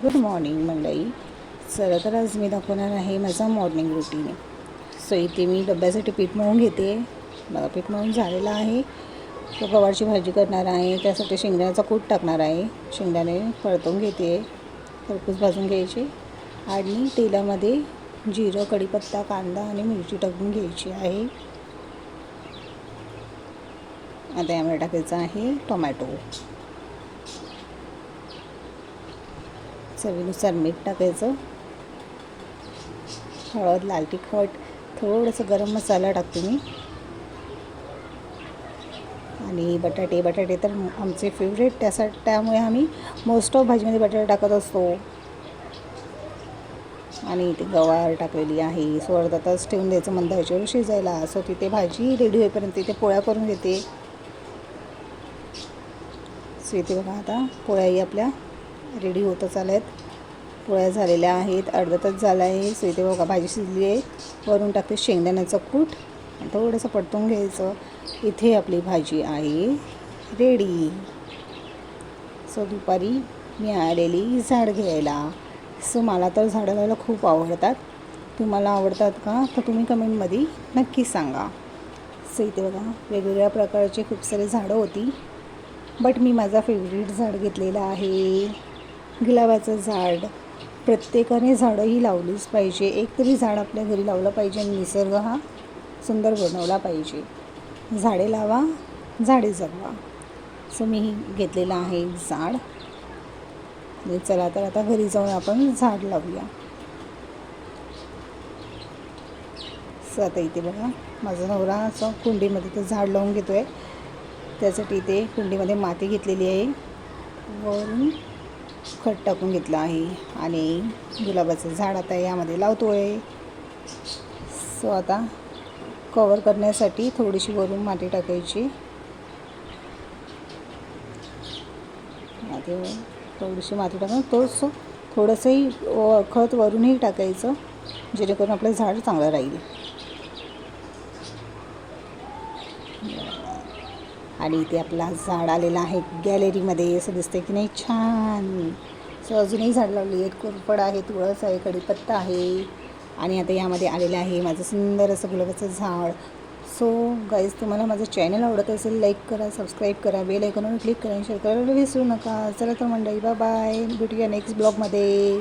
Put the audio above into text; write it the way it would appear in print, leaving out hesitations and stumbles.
Good morning मंडळी. चला तर आज मी दाखवणार आहे माझा मॉर्निंग रुटीन. सो इथे मी डब्यासाठी पीठ मळून घेते. बघा पीठ मळून झालेलं आहे. तो गवारची भाजी करणार आहे. त्यासाठी शेंगदाण्याचा कूट टाकणार आहे. शेंगदाणे परतवून घेते, खरपूस भाजून घ्यायचे आणि तेलामध्ये जिरं, कढीपत्ता, कांदा आणि मिरची टाकून घ्यायची आहे. आता यामध्ये टाकायचं आहे टोमॅटो, चवीनुसार मीठ टाकायचं, हळद, लाल तिखट, थोडंसं गरम मसाला टाकते मी आणि बटाटे तर आमचे फेवरेट, त्यामुळे आम्ही मोस्ट ऑफ भाजीमध्ये बटाटे टाकत असतो. आणि इथे गवार टाकलेली आहे. सो अर्धा तास ठेवून द्यायचं मंद आचेवर शिजायला. सो तिथे भाजी रेडी होईपर्यंत इथे पोळ्या करून घेते. सो इथे बघा आता पोळ्याही आपल्या रेडी होतच आल्या आहेत. पोळ्या झालेल्या आहेत, अर्धा तास झाला आहे. सो इथे बघा भाजी शिजली आहे. वरून टाकते शेंगदाण्याचं कूट, थोडंसं परतून घ्यायचं. इथे आपली भाजी आहे रेडी. सो दुपारी मी आलेली झाड घ्यायला. सो मला तर झाडं लावायला खूप आवडतात. तुम्हाला आवडतात का? तर तुम्ही कमेंटमध्ये नक्की सांगा. सो इथे बघा वेगवेगळ्या प्रकारचे खूप सारे झाडं होती, बट मी माझा फेवरेट झाड घेतलेला आहे गुलाबाचं झाड. प्रत्येकाने झाडंही लावलीच पाहिजे. एक तरी झाड आपल्या घरी लावलं पाहिजे आणि निसर्ग हा सुंदर बनवला पाहिजे. झाडे लावा, झाडे जगवा. सो मी घेतलेलं आहे झाड. चला तर आता घरी जाऊन आपण झाड लावूया. सो आता इथे बघा माझा नवरा असं कुंडीमध्ये ते झाड लावून घेतो आहे. त्यासाठी इथे कुंडीमध्ये माती घेतलेली आहे, वरून खत टाकून घेतलं आहे आणि गुलाबाचं झाड आता यामध्ये लावतो आहे. सो आता कवर करण्यासाठी थोडीशी वरून माती टाकायची. थोडीशी माती टाकून थोडंसंही खत वरूनही टाकायचं, जेणेकरून आपलं झाड चांगलं राहील. आणि इथे आपला झाड आलेला आहे गॅलरीमध्ये. असं दिसतं की नाही, छान. सो अजूनही झाड लावली आहेत. कोरफड आहे, तुळस आहे, कढीपत्ता आहे आणि आता यामध्ये आलेलं आहे माझं सुंदर असं गुलाबाचं झाड. सो गाईज, तुम्हाला माझं चॅनल आवडत असेल, लाईक करा, सबस्क्राईब करा, बेल आयकॉनवर क्लिक करा, शेअर करायला विसरू नका. चला तर मंडळी, बाय बाय. भेटूया नेक्स्ट ब्लॉगमध्ये.